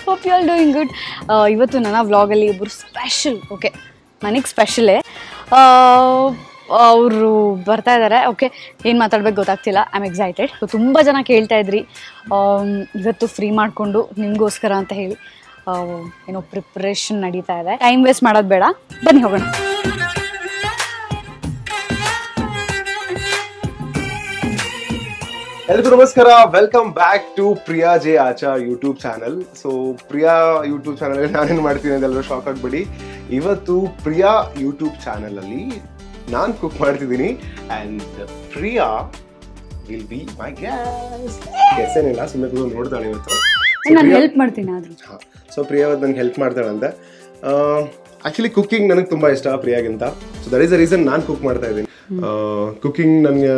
Hope you all doing good. ಇವತ್ತು ನನ್ನ ವ್ಲಾಗಲ್ಲಿ ಒಬ್ಬರು ಸ್ಪೆಷಲ್, ಓಕೆ ನನಗೆ ಸ್ಪೆಷಲೇ, ಅವರು ಬರ್ತಾ ಇದ್ದಾರೆ. ಓಕೆ, ಏನು ಮಾತಾಡ್ಬೇಕು ಗೊತ್ತಾಗ್ತಿಲ್ಲ. I am excited. ತುಂಬ ಜನ ಕೇಳ್ತಾ ಇದ್ರಿ ಇವತ್ತು ಫ್ರೀ ಮಾಡಿಕೊಂಡು ನಿಮಗೋಸ್ಕರ ಅಂತ ಹೇಳಿ ಏನೋ ಪ್ರಿಪ್ರೇಷನ್ ನಡೀತಾ ಇದೆ. ಟೈಮ್ ವೇಸ್ಟ್ ಮಾಡೋದು ಬೇಡ, ಬನ್ನಿ ಹೋಗೋಣ. ಎಲ್ರಿಗೂ ನಮಸ್ಕಾರ, welcome back to Priya J Achar YouTube channel. So Priya YouTube channel ನಾನೇನು ಮಾಡ್ತೀನಿ ಅಂತ ಎಲ್ಲರೂ ಶಾಕ್ ಆಗ್ಬಿಡಿ. ಇವತ್ತು ಪ್ರಿಯಾ ಯೂಟ್ಯೂಬ್ ಚಾನಲ್ ಅಲ್ಲಿ ನಾನು ಕುಕ್ ಮಾಡ್ತಿದ್ದೀನಿ and Priya will be my guest. ಏನಿಲ್ಲ, ಸುಮ್ಮನೆ ನೋಡ್ತಾಳೆ ಇವತ್ತು. ನಾನು ಹೆಲ್ಪ್ ಮಾಡ್ತೀನಿ ಆದ್ರೂ. ಸೊ ಪ್ರಿಯಾ ಅವತ್ತು ನನಗೆ ಹೆಲ್ಪ್ ಮಾಡ್ತಾಳಂತೆ. ಆಕ್ಚುಲಿ ಕುಕಿಂಗ್ ನನಗೆ ತುಂಬ ಇಷ್ಟ ಪ್ರಿಯಾಗಿಂತ. So that is the reason ನಾನು ಕುಕ್ ಮಾಡ್ತಾ ಇದ್ದೀನಿ. ಕುಕಿಂಗ್ ನನಗೆ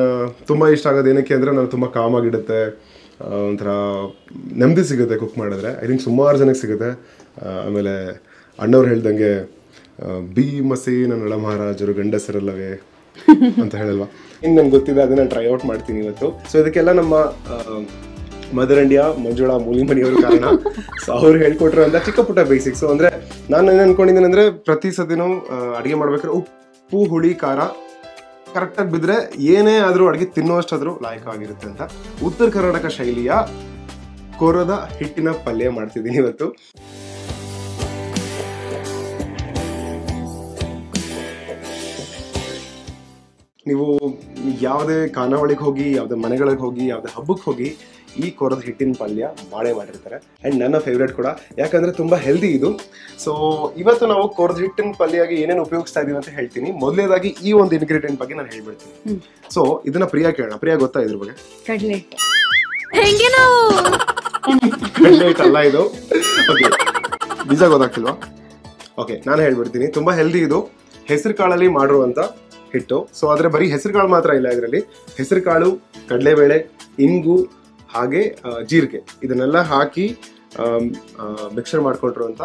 ತುಂಬ ಇಷ್ಟ ಆಗೋದು ಏನಕ್ಕೆ ಅಂದರೆ ನಾನು ತುಂಬ ಕಾಮಾಗಿಡುತ್ತೆ, ಒಂಥರ ನೆಮ್ಮದಿ ಸಿಗುತ್ತೆ ಕುಕ್ ಮಾಡಿದ್ರೆ. ಐ ಥಿಂಕ್ ಸುಮಾರು ಜನಕ್ಕೆ ಸಿಗುತ್ತೆ. ಆಮೇಲೆ ಅಣ್ಣವ್ರು ಹೇಳ್ದಂಗೆ ಬಿ ಮಸಿ ನನ್ನ ಮಹಾರಾಜರು ಗಂಡಸರಲ್ಲವೇ ಅಂತ ಹೇಳಲ್ವಾ, ಇನ್ನು ನನಗೆ ಗೊತ್ತಿದೆ, ಅದನ್ನ ಟ್ರೈ ಔಟ್ ಮಾಡ್ತೀನಿ ಇವತ್ತು. ಸೊ ಇದಕ್ಕೆಲ್ಲ ನಮ್ಮ ಮದರ್ ಇಂಡಿಯಾ ಮಂಜುಳಾ ಮೂಲಿಮನಿಯವರು ಕಾರಣ. ಸೊ ಅವ್ರು ಹೇಳ್ಕೊಟ್ರು ಅಂತ ಚಿಕ್ಕ ಪುಟ್ಟ ಬೇಸಿಕ್ಸು. ಅಂದರೆ ನಾನು ಏನು ಅನ್ಕೊಂಡಿದ್ದೀನಿ ಅಂದರೆ ಪ್ರತಿ ಸತಿನೂ ಅಡುಗೆ ಮಾಡ್ಬೇಕಾದ್ರೆ ಉಪ್ಪು ಹುಳಿ ಖಾರ ಕರೆಕ್ಟಾಗಿ ಬಿದ್ದರೆ ಏನೇ ಆದರೂ ಅಡುಗೆ ತಿನ್ನುವಷ್ಟಾದರೂ ಲಾಯಕವಾಗಿರುತ್ತೆ ಅಂತ ಉತ್ತರ ಕರ್ನಾಟಕ ಶೈಲಿಯ ಕೊರದ ಹಿಟ್ಟಿನ ಪಲ್ಯ ಮಾಡ್ತಿದ್ದೀನಿ ಇವತ್ತು. ನೀವು ಯಾವುದೇ ಖಾನಾವಳಿಗೆ ಹೋಗಿ, ಯಾವುದೇ ಮನೆಗಳಿಗೆ ಹೋಗಿ, ಯಾವುದೇ ಹಬ್ಬಕ್ಕೆ ಹೋಗಿ ಈ ಕೊರದ ಹಿಟ್ಟಿನ ಪಲ್ಯ ಮಾಡಿರ್ತಾರೆ. ಆ್ಯಂಡ್ ನನ್ನ ಫೇವ್ರೇಟ್ ಕೂಡ, ಯಾಕಂದರೆ ತುಂಬ ಹೆಲ್ದಿ ಇದು. ಸೊ ಇವತ್ತು ನಾವು ಕೊರದ ಹಿಟ್ಟಿನ ಪಲ್ಯಗೆ ಏನೇನು ಉಪಯೋಗಿಸ್ತಾ ಇದೀವಿ ಅಂತ ಹೇಳ್ತೀನಿ. ಮೊದಲನೇದಾಗಿ ಈ ಒಂದು ಇಂಗ್ರೀಡಿಯೆಂಟ್ ಬಗ್ಗೆ ನಾನು ಹೇಳ್ಬಿಡ್ತೀನಿ. ಸೊ ಇದನ್ನ ಪ್ರಿಯಾ ಕೇಳೋಣ. ಪ್ರಿಯಾ ಗೊತ್ತಾ ಇದ್ರ ಬಗ್ಗೆ? ಕಡಲೆ ಹಿಟ್ಟು ಅಲ್ಲ ಇದು. ಓಕೆ, ಬೀಜ ಗೊತ್ತಾಗ್ತಿಲ್ವಾ? ಓಕೆ, ನಾನು ಹೇಳ್ಬಿಡ್ತೀನಿ. ತುಂಬ ಹೆಲ್ದಿ ಇದು. ಹೆಸರು ಕಾಳಲ್ಲಿ ಮಾಡಿರುವಂಥ ಹಿಟ್ಟು. ಸೊ ಆದರೆ ಬರೀ ಹೆಸರು ಕಾಳು ಮಾತ್ರ ಇಲ್ಲ ಇದರಲ್ಲಿ. ಹೆಸರು ಕಾಳು, ಕಡಲೆಬೇಳೆ, ಇಂಗು ಹಾಗೆ ಜೀರಿಗೆ ಇದನ್ನೆಲ್ಲ ಹಾಕಿ ಮಿಕ್ಸರ್ ಮಾಡ್ಕೊಂಡಿರುವಂಥ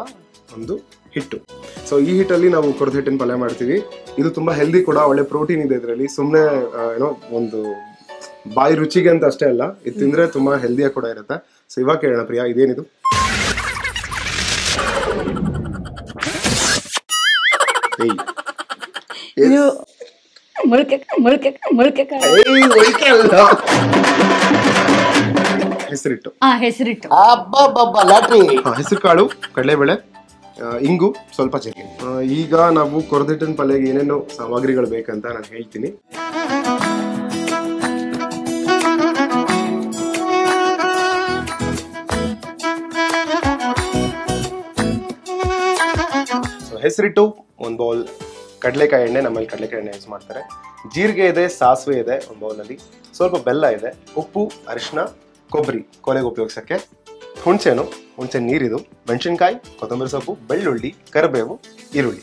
ಒಂದು ಹಿಟ್ಟು. ಸೊ ಈ ಹಿಟ್ಟಲ್ಲಿ ನಾವು ಕೊರದ ಹಿಟ್ಟಿನ ಪಲ್ಯ ಮಾಡ್ತೀವಿ. ಇದು ತುಂಬ ಹೆಲ್ದಿ ಕೂಡ, ಒಳ್ಳೆ ಪ್ರೋಟೀನ್ ಇದೆ ಇದರಲ್ಲಿ. ಸುಮ್ಮನೆ ಏನೋ ಒಂದು ಬಾಯಿ ರುಚಿಗೆ ಅಂತ ಅಷ್ಟೇ ಅಲ್ಲ, ಇದು ತಿಂದರೆ ತುಂಬ ಹೆಲ್ದಿಯಾಗಿ ಕೂಡ ಇರುತ್ತೆ. ಸೊ ಇವಾಗ ಕೇಳೋಣ ಪ್ರಿಯಾ, ಇದೇನಿದು? ಹೆಸರಿಟ್ಟು. ಹೆಸರಿಟ್ಟು. ಹೆಸರು ಕಾಳು, ಕಡಲೆಬೇಳೆ, ಇಂಗು, ಸ್ವಲ್ಪ ಜೀರಿಗೆ. ಈಗ ನಾವು ಕೊರದಿಟ್ಟಿನ ಪಲ್ಯಗೆ ಏನೇನು ಸಾಮಗ್ರಿಗಳು ಬೇಕಂತ ನಾನು ಹೇಳ್ತೀನಿ. ಹೆಸರಿಟ್ಟು ಒಂದು ಬೌಲ್, ಕಡಲೆಕಾಯಿ ಎಣ್ಣೆ, ನಮ್ಮಲ್ಲಿ ಕಡಲೆಕಾಯಿ ಎಣ್ಣೆ ಯೂಸ್ ಮಾಡ್ತಾರೆ, ಜೀರಿಗೆ ಇದೆ, ಸಾಸಿವೆ ಇದೆ ಒಂದು ಬೌಲಲ್ಲಿ, ಸ್ವಲ್ಪ ಬೆಲ್ಲ ಇದೆ, ಉಪ್ಪು, ಅರಿಶಿನ, ಕೊಬ್ಬರಿ ಕೊಲೆಗೆ ಉಪಯೋಗಿಸೋಕ್ಕೆ, ಹುಣಸೆ ನೀರಿದು, ಮೆಣಸಿನ್ಕಾಯಿ, ಕೊತ್ತಂಬರಿ ಸೊಪ್ಪು, ಬೆಳ್ಳುಳ್ಳಿ, ಕರಿಬೇವು, ಈರುಳ್ಳಿ,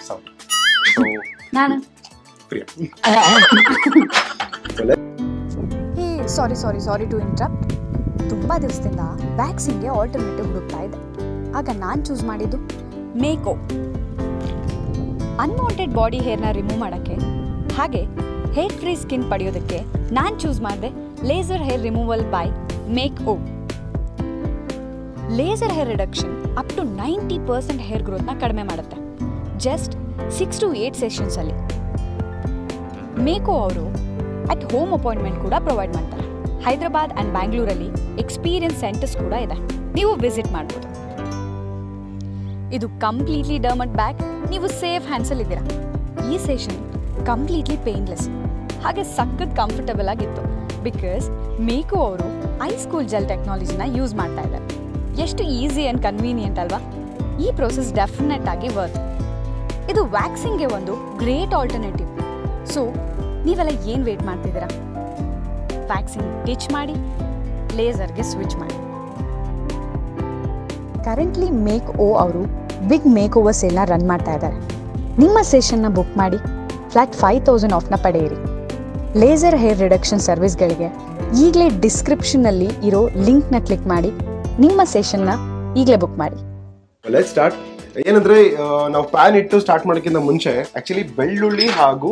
ಸೌಟ್. Priya sorry to interrupt. ತುಂಬ ದಿವಸದಿಂದ ವ್ಯಾಕ್ಸಿನ್ಗೆ ಆಲ್ಟರ್ನೇಟಿವ್ ಹುಡುಕ್ತಾ ಇದೆ. ಆಗ ನಾನು ಚೂಸ್ ಮಾಡಿದ್ದು ಮೇಕೋ. ಅನ್ವಾಂಟೆಡ್ ಬಾಡಿ ಹೇರ್ನ ರಿಮೂವ್ ಮಾಡೋಕ್ಕೆ ಹಾಗೆ ಹೇರ್ ಫ್ರೀ ಸ್ಕಿನ್ ಪಡೆಯೋದಕ್ಕೆ ನಾನು ಚೂಸ್ ಮಾಡಿದೆ laser hair removal by Makeo. Laser hair reduction up to 90% hair ಗ್ರೋತ್ನ ಕಡಿಮೆ ಮಾಡುತ್ತೆ, ಜಸ್ಟ್ 6 to 8 ಸೆಷನ್ಸಲ್ಲಿ. ಮೇಕೋ ಅವರು ಅಟ್ ಹೋಮ್ ಅಪಾಯಿಂಟ್ಮೆಂಟ್ ಕೂಡ ಪ್ರೊವೈಡ್ ಮಾಡ್ತಾರೆ. ಹೈದರಾಬಾದ್ ಆ್ಯಂಡ್ ಬ್ಯಾಂಗ್ಳೂರಲ್ಲಿ ಎಕ್ಸ್ಪೀರಿಯನ್ಸ್ ಸೆಂಟರ್ಸ್ ಕೂಡ ಇದೆ, ನೀವು ವಿಸಿಟ್ ಮಾಡ್ಬೋದು. ಇದು ಕಂಪ್ಲೀಟ್ಲಿ ಡರ್ಮಟ್ ಬ್ಯಾಗ್, ನೀವು ಸೇಫ್ ಹ್ಯಾಂಡ್ಸಲ್ಲಿ ಇದ್ದೀರಾ. ಈ ಸೆಷನ್ ಕಂಪ್ಲೀಟ್ಲಿ ಪೇನ್ಲೆಸ್ ಹಾಗೆ ಸಖತ್ ಕಂಫರ್ಟಬಲ್ ಆಗಿತ್ತು, ಬಿಕಾಸ್ ಮೇಕೋ ಅವರು ಐಸ್ಕೂಲ್ ಜೆಲ್ ಟೆಕ್ನಾಲಜಿನ ಯೂಸ್ ಮಾಡ್ತಾ ಇದ್ದಾರೆ. ಎಷ್ಟು ಈಸಿ ಆ್ಯಂಡ್ ಕನ್ವೀನಿಯೆಂಟ್ ಅಲ್ವಾ? ಈ ಪ್ರೋಸೆಸ್ ಡೆಫಿನೆಟ್ ಆಗಿ ವರ್ತ್. ಇದು ವ್ಯಾಕ್ಸಿಂಗ್ಗೆ ಒಂದು ಗ್ರೇಟ್ ಆಲ್ಟರ್ನೇಟಿವ್. ಸೊ ನೀವೆಲ್ಲ ಏನು ವೇಟ್ ಮಾಡ್ತಿದ್ದೀರಾ? ವ್ಯಾಕ್ಸಿನ್ ಟಿಚ್ ಮಾಡಿ, ಲೇಸರ್ಗೆ ಸ್ವಿಚ್ ಮಾಡಿ. ಕರೆಂಟ್ಲಿ ಮೇಕೋ ಅವರು ಬಿಗ್ ಮೇಕ್ ಓವರ್ ಸೇಲ್ನ ರನ್ ಮಾಡ್ತಾ ಇದ್ದಾರೆ. ನಿಮ್ಮ ಸೆಷನ್ನ ಬುಕ್ ಮಾಡಿ ಫ್ಲಾಟ್ 5000 ಆಫ್ನ ಪಡೆಯಿರಿ. ಲೇಸರ್ ಹೇರ್ ರಿಡಕ್ಷನ್ ಸರ್ವಿಸ್ಗಳಿಗೆ ಈಗಲೇ ಡಿಸ್ಕ್ರಿಪ್ಷನ್ನಲ್ಲಿ ಇರೋ ಲಿಂಕ್ನ ಕ್ಲಿಕ್ ಮಾಡಿ ನಿಮ್ಮ ಸೆಷನ್ನ ಈಗಲೇ ಬುಕ್ ಮಾಡಿ. Let's start. ಏನಂದ್ರೆ ನಾವು ಪ್ಯಾನ್ ಇಟ್ಟು ಸ್ಟಾರ್ಟ್ ಮಾಡೋಕ್ಕಿಂತ ಮುಂಚೆ ಆಕ್ಚುಲಿ ಬೆಳ್ಳುಳ್ಳಿ ಹಾಗೂ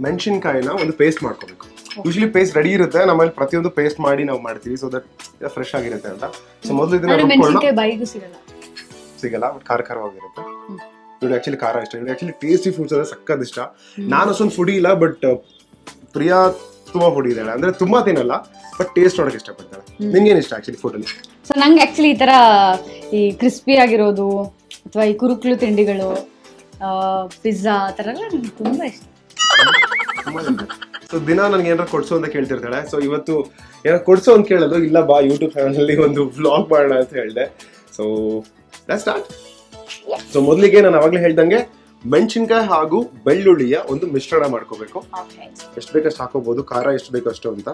ಮೆಣಸಿನ್ಕಾಯಿನ ಒಂದು ಪೇಸ್ಟ್ ಮಾಡ್ಕೋಬೇಕು. ಯೂಶಲಿ ಪೇಸ್ಟ್ ರೆಡಿ ಇರುತ್ತೆ, ನಮ್ಮಲ್ಲಿ ಪ್ರತಿಯೊಂದು ಪೇಸ್ಟ್ ಮಾಡಿ ನಾವು ಮಾಡ್ತೀವಿ, ಸೊ ದಟ್ ಫ್ರೆಶ್ ಆಗಿರುತ್ತೆ ಅಂತ. ಸೊ ಮೊದಲು ಇದನ್ನ ಮೆಣಸಿನಕಾಯಿ ಬಾಯಿಗೂ ಸಿಗಲ್ಲ, ಬಟ್ ಖಾರವಾಗಿರುತ್ತೆ. ಇವ್ರು ಆಕ್ಚುಲಿ ಖಾರ ಇಷ್ಟ, ಇವ್ರು ಆಕ್ಚುಲಿ ಟೇಸ್ಟಿ ಫುಡ್ಸ್ ಅಂದ್ರೆ ಸಕ್ಕತ್ ಇಷ್ಟ. ನಾನು ಅಷ್ಟೊಂದು ಫುಡಿ ಇಲ್ಲ, ಬಟ್ ಪ್ರಿಯಾ ತುಂಬಾ ಫುಡಿ ಇದ್ದಾಳೆ, ಅಂದ್ರೆ ತುಂಬಾ ತಿನ್ನಲ್ಲ ಬಟ್ ಟೇಸ್ಟ್ ನೋಡಕ್ ಇಷ್ಟಪಡ್ತಾಳೆ. ನಿನ್ಗೇನ್ ಇಷ್ಟ ಆಕ್ಚುಲಿ ಫುಡ್ ಅಲ್ಲಿ? ಸೊ ನಂಗೆ ಆಕ್ಚುಲಿ ಈ ತರ ಈ ಕ್ರಿಸ್ಪಿ ಆಗಿರೋದು ಅಥವಾ ಈ ಕುರುಕ್ಲು ತಿಂಡಿಗಳು, ಪಿಜ್ಜಾ ಆ ಥರ ಎಲ್ಲ ನಂಗೆ ತುಂಬಾ ಇಷ್ಟ. ಸೊ ದಿನ ನನ್ಗೆ ಏನಾರ ಕೊಡ್ಸು ಅಂತ ಕೇಳ್ತಿರ್ತಾಳೆ. ಸೊ ಇವತ್ತು ಏನಾರ ಕೊಡ್ಸು ಅಂತ ಕೇಳೋದು, ಇಲ್ಲ ಬಾ ಯೂಟ್ಯೂಬ್ ಚಾನಲ್ ಅಲ್ಲಿ ಒಂದು ವ್ಲಾಗ್ ಮಾಡೋಣ ಅಂತ ಹೇಳಿದೆ. So let's start. ಸೊ ಮೊದಲಿಗೆ ನಾನು ಅವಾಗಲೇ ಹೇಳ್ದಂಗೆ ಮೆಣಸಿನ್ಕಾಯಿ ಹಾಗೂ ಬೆಳ್ಳುಳ್ಳಿಯ ಒಂದು ಮಿಶ್ರಣ ಮಾಡ್ಕೋಬೇಕು. ಎಷ್ಟು ಬೇಕಷ್ಟು ಹಾಕೋಬಹುದು, ಖಾರ ಎಷ್ಟು ಬೇಕಷ್ಟು ಅಂತ.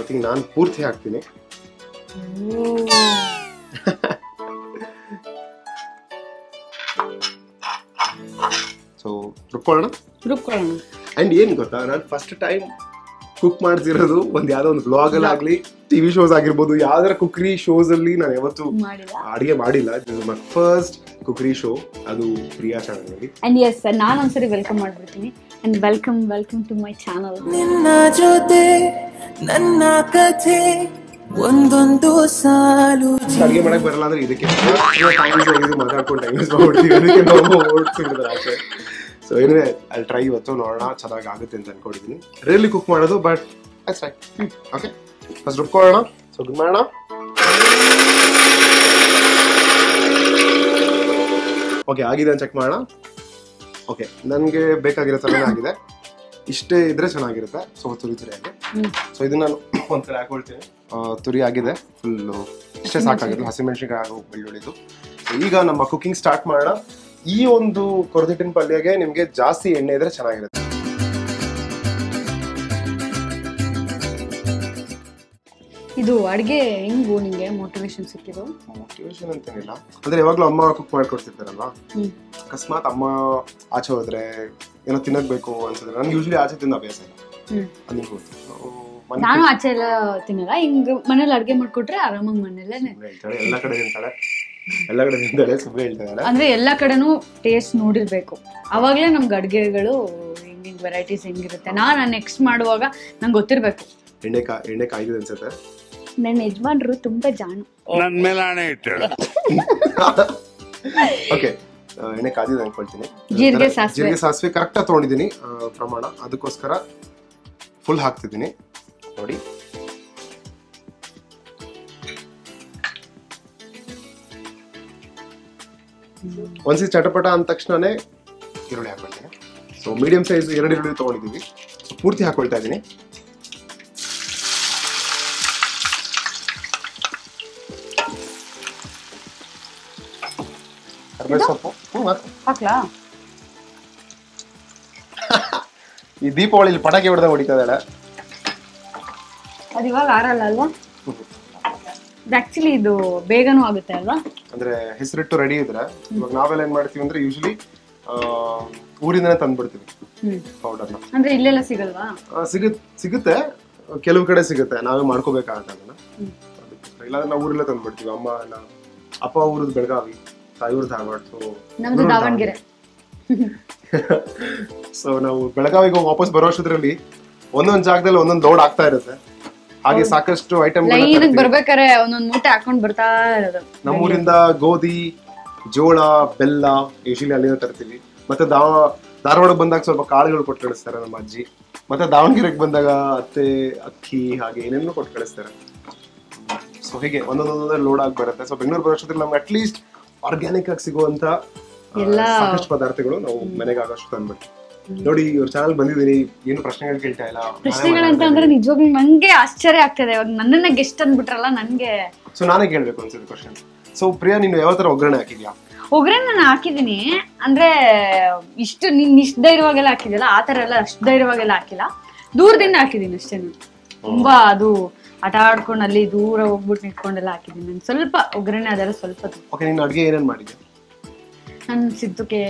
ಐ ಥಿಂಕ್ ನಾನು ಪೂರ್ತಿ ಹಾಕ್ತೀನಿ. ಸೊ ರುಬ್ಕೊಳ್ಳೋಣ. ಅಂಡ್ ಏನ್ ಗೊತ್ತಾ, ನಾನು ಫಸ್ಟ್ ಟೈಮ್ ಕುಕ್ ಮಾಡ್ತಿರೋದು ಒಂದ್ ಯಾವ್ದೋ ಒಂದು ಬ್ಲಾಗ್ ಅಲ್ಲಿ ಆಗ್ಲಿ, ಟಿವಿ ಶೋಸ್ ಆಗಿರ್ಬೋದು, ಯಾವ್ದಾರ ಕುಕ್ರಿ ಶೋಸ್ ಅಲ್ಲಿ ನಾನು ಯಾವತ್ತು ಅಡಿಗೆ ಮಾಡಿಲ್ಲ. ಮೈ ಫಸ್ಟ್ ಕುಕ್ರಿ ಶೋ, ಅದು ಪ್ರಿಯಾ ಚಾನಲ್ ಅಲ್ಲಿ. ಅಂಡ್ ಎಸ್, ನಾನು ಒಂದ್ಸರಿ ವೆಲ್ಕಮ್ ಮಾಡ್ಬಿಡ್ತೀನಿ. And welcome to my channel. ನಿನ್ನ ಜೊತೆ ನನ್ನ ಕಥೆ ಒಂದೊಂದು ಸಾಲು. ಅಡಿಗೆ ಮಾಡಕ್ ಬರಲ್ಲ ಅಂದ್ರೆ ಇದಕ್ಕೆ ಮಾತಾಡ್ಕೊಂಡು ಟೈಮ್ ವೇಸ್ಟ್ ಮಾಡ್ಬಿಡ್ತೀವಿ, ಅದಕ್ಕೆ ನಾವು ಓಡಿಸ್ಬಿಡ್ತಾರೆ ಆಚೆ. ಸೊ ಏನಿದೆ, ಅಲ್ಲಿ ಟ್ರೈ ಇವತ್ತು ನೋಡೋಣ ಚೆನ್ನಾಗಿ ಆಗುತ್ತೆ ಅಂತ ಅನ್ಕೊಂಡಿದ್ದೀನಿ. ರೇರ್ಲಿ ಕುಕ್ ಮಾಡೋದು, ಬಟ್ ಟ್ರೈ. ಓಕೆ, ಫಸ್ಟ್ ರುಬ್ಕೊಳ್ಳೋಣ. ಸೊ ರುಬ್ ಮಾಡೋಣ. ಓಕೆ, ಆಗಿದೆ ಅಂತ ಚೆಕ್ ಮಾಡೋಣ. ಓಕೆ, ನನಗೆ ಬೇಕಾಗಿರೋ ಥರನೇ ಆಗಿದೆ. ಇಷ್ಟೇ ಇದ್ರೆ ಚೆನ್ನಾಗಿರುತ್ತೆ. ಸೊ ತುರಿ ಆಗಿ. ಸೊ ಇದನ್ನ ನಾನು ಒಂದ್ಸಲ ಹಾಕೊಳ್ತೀನಿ. ತುರಿ ಆಗಿದೆ ಫುಲ್ಲು, ಇಷ್ಟೇ ಸಾಕಾಗಿದೆ. ಹಸಿಮೆಣಸಿನಕಾಯಿ ಹಾಗೂ ಬೆಳ್ಳುಳ್ಳಿದು. ಈಗ ನಮ್ಮ ಕುಕಿಂಗ್ ಸ್ಟಾರ್ಟ್ ಮಾಡೋಣ. ಈ ಒಂದು ಕೊರದಿಟ್ಟಿನ ಪಲ್ಯಗೆ ನಿಮ್ಗೆ ಜಾಸ್ತಿ ಎಣ್ಣೆ ಇದ್ರೆ ಚೆನ್ನಾಗಿರುತ್ತೆ. ಇದು ಅಡ್ಗೆ ಹೆಂಗು ನಿಂಗೆ ಮೋಟಿವೇಶನ್ ಸಿಕ್ಕಿದ್ದು? ಮೋಟಿವೇಶನ್ ಅಂತೇನಿಲ್ಲ, ಅಂದ್ರೆ ಯಾವಾಗ್ಲೂ ಅಮ್ಮ ಕುಕ್ ಮಾಡ್ಕೊಡ್ತಿರ್ತಾರಲ್ವಾ. ಅಕಸ್ಮಾತ್ ಅಮ್ಮ ಆಚೆ ಹೋದ್ರೆ ಏನೋ ತಿನ್ನಬೇಕು ಅನ್ಸಿದ್ರೆ, ನನ್ಗೆ ಯೂಶಲಿ ಆಚೆ ತಿನ್ನೋ ಅಭ್ಯಾಸ ಇಲ್ಲ. ಅದು ನಿಮ್ಗೆ ಗೊತ್ತು. ನಾನು ಆಚೆ ಎಲ್ಲ ತಿನ್ನಲ್ಲ, ಹಿಂಗ್ ಮನೇಲಿ ಅಡ್ಗೆ ಮಾಡ್ಕೊಟ್ರೆ ಆರಾಮಾಗಿ ಮನೇಲೆ ಹೇಳ್ತಾಳೆ. ಎಲ್ಲ ಕಡೆ ತಿಂತಾಳೆ, ಸುಮ್ಮನೆ ಹೇಳ್ತಾಳೆ. ಅಂದ್ರೆ ಎಲ್ಲಾ ಕಡೆನೂ ಟೇಸ್ಟ್ ನೋಡಿರ್ಬೇಕು, ಅವಾಗ್ಲೇ ನಮ್ಗೆ ಅಡ್ಗೆಗಳು ಹಿಂಗ್ ವೆರೈಟೀಸ್ ಹೆಂಗಿರುತ್ತೆ. ನಾನು ನೆಕ್ಸ್ಟ್ ಮಾಡುವಾಗ ನಂಗೆ ಗೊತ್ತಿರ್ಬೇಕು. ಎಣ್ಣೆ ಕಾಯ್ದಿದೆ ಅನ್ಸುತ್ತೆ. ನನ್ನ ಯಜಮಾನ್ರು ತುಂಬಾ ಜಾಣು. ನನ್ನ ಮೇಲೆ ಆಣೆ ಇಟ್ಟಳು. ಓಕೆ, ಎಣ್ಣೆ ಕಾದಿದೆ ಅನ್ಕೊಳ್ತೀನಿ. ಜೀರಿಗೆ ಸಾಸಿವೆ ಕರೆಕ್ಟ್ ಆಗಿ ತಗೊಂಡಿದ್ದೀನಿ ಪ್ರಮಾಣ, ಅದಕ್ಕೋಸ್ಕರ ಫುಲ್ ಹಾಕ್ತಿದ್ದೀನಿ ನೋಡಿ. ಒಂದ್ಸಿ ಚಟಪಟ ಅಂದ ತಕ್ಷಣನೇ ಈರುಳ್ಳಿ ಹಾಕೊಳ್ತೀನಿ. ಸೊ ಮೀಡಿಯಂ ಸೈಜ್ 2 ಈರುಳ್ಳಿ ತಗೊಂಡಿದ್ದೀವಿ. ಸೊ ಪೂರ್ತಿ ಹಾಕೊಳ್ತಾ ಇದ್ದೀನಿ. ಸೊಪ್ಪು ಹಾಕ್ಲಾ? ಈ ದೀಪಾವಳಿ ಪಟಾಕಿ ಹೊಡೆದ ಹೊಡಿತಾ ಇದ್ದಾಳೆ. ಅದು ಇವಾಗ ಆರಲ್ಲ ಅಲ್ವಾ? ಆಕ್ಚುಲಿ ಇದು ಬೇಗನೂ ಆಗುತ್ತೆ ಅಲ್ವಾ? ಅಂದ್ರೆ ಹೆಸರಿಟ್ಟು ರೆಡಿ ಇದ್ರೆ, ಇವಾಗ ನಾವೆಲ್ಲ ಏನ್ ಮಾಡ್ತೀವಿ ಅಂದ್ರೆ ಯೂಶಲಿ ಊರಿಂದನೇ ತಂದ್ಬಿಡ್ತೀವಿ ಪೌಡರ್ನ. ಅಂದ್ರೆ ಇಲ್ಲೆಲ್ಲ ಸಿಗಲ್ವಾ? ಸಿಗುತ್ತೆ, ಕೆಲವು ಕಡೆ ಸಿಗುತ್ತೆ, ನಾವೇ ಮಾಡ್ಕೋಬೇಕಾಗತ್ತೆ ಅದನ್ನ. ಇಲ್ಲಾಂದ್ರೆ ನಾವು ಊರಲ್ಲೇ ತಂದ್ಬಿಡ್ತೀವಿ. ಅಮ್ಮ ಎಲ್ಲ, ಅಪ್ಪ ಊರದ್ದು ಬೆಳಗಾವಿ, ತಾಯಿಯವ್ರ ಧಾರವಾಡ. ನಮ್ದು ದಾವಣಗೆರೆ. ಸೊ ನಾವು ಬೆಳಗಾವಿಗೆ ವಾಪಸ್ ಬರೋ ಅಷ್ಟರಲ್ಲಿ ಒಂದೊಂದ್ ಜಾಗದಲ್ಲಿ ಒಂದೊಂದು ಲೋಡ್ ಆಗ್ತಾ ಇರುತ್ತೆ. ಹಾಗೆ ಸಾಕಷ್ಟು ಐಟಮ್ ಬರ್ಬೇಕಾರೆ ಒಂದೊಂದ್ ಮೂಟೆ ಹಾಕೊಂಡ್ ಬರ್ತಾ ಇರೋದು. ನಮ್ಮೂರಿಂದ ಗೋಧಿ, ಜೋಳ, ಬೆಲ್ಲ ಯೂಶಲಿ ಅಲ್ಲಿಂದ ತರ್ತೀವಿ. ಮತ್ತೆ ಧಾರವಾಡಕ್ಕೆ ಬಂದಾಗ ಸ್ವಲ್ಪ ಕಾಳುಗಳು ಕೊಟ್ಟು ಕಳಿಸ್ತಾರೆ ನಮ್ಮ ಅಜ್ಜಿ. ಮತ್ತೆ ದಾವಣಗೆರೆಗೆ ಬಂದಾಗ ಅತ್ತೆ ಅಕ್ಕಿ ಹಾಗೆ ಏನೇನೋ ಕೊಟ್ಟು ಕಳಿಸ್ತಾರೆ. ಸೊ ಹೀಗೆ ಒಂದೊಂದೊಂದೇ ಲೋಡ್ ಆಗಿ ಬರುತ್ತೆ. ಸೊ ಬೆಂಗಳೂರು ಬರೋ ಅಷ್ಟರಲ್ಲಿ ನಮ್ಗೆ ಅಟ್ಲೀಸ್ಟ್ ಆರ್ಗ್ಯಾನಿಕ್ ಆಗಿ ಸಿಗುವಂತ ಸಾಕಷ್ಟು ಪದಾರ್ಥಗಳು ನಾವು ಮನೆಗೆ ಆಗೋಷ್ಟು ತಂದ್ಬಿಟ್ಟು. ನೋಡಿ, ಇವ್ರ ಚಾನಲ್ ಬಂದಿದ್ದೀನಿ, ಏನು ಪ್ರಶ್ನೆಗಳು ಕೇಳ್ತಾ ಇಲ್ಲ. ಪ್ರಶ್ನೆಗಳಂತ ಅಂದ್ರೆ ನಿಜವಾಗ್ಲೂ ನಂಗೆ ಆಶ್ಚರ್ಯ ಆಗ್ತದೆ. ಇವಾಗ ನನ್ನನ್ನ ಗೆಸ್ಟ್ ಅಂದ್ಬಿಟ್ರಲ್ಲ ನನ್ಗೆ. ಸೊ ನಾನೇ ಕೇಳ್ಬೇಕು ಅನ್ಸುತ್ತೆ ಕ್ವಶನ್. ಸೊ ಪ್ರಿಯಾ, ನೀನು ಯಾವ ತರ ಒಗ್ಗರಣೆ ಹಾಕಿದ್ಯಾ? ಒಗ್ಗರಣೆ ನಾನು ಹಾಕಿದೀನಿ, ಅಂದ್ರೆ ಇಷ್ಟು ನೀನ್ ಇಷ್ಟ ಧೈರ್ಯವಾಗೆಲ್ಲ ಹಾಕಿದ್ಯಲ್ಲ ಆ ತರ ಎಲ್ಲ ಅಷ್ಟು ಧೈರ್ಯವಾಗೆಲ್ಲ ಹಾಕಿಲ್ಲ. ದೂರದಿಂದ ಹಾಕಿದೀನಿ ಅಷ್ಟೇ. ತುಂಬಾ ಅದು ಆಟ ಆಡ್ಕೊಂಡು ಅಲ್ಲಿ ದೂರ ಹೋಗ್ಬಿಟ್ಟು ನಿಂತ್ಕೊಂಡೆಲ್ಲ ಹಾಕಿದೀನಿ. ನಾನು ಸ್ವಲ್ಪ ಒಗ್ಗರಣೆ ಅದೆಲ್ಲ ಸ್ವಲ್ಪ. ಓಕೆ, ನೀನು ಅಡುಗೆ ಏನೇನು ಮಾಡಿದ್ದೆ? ನಾನು ಸಿದ್ದಕ್ಕೆ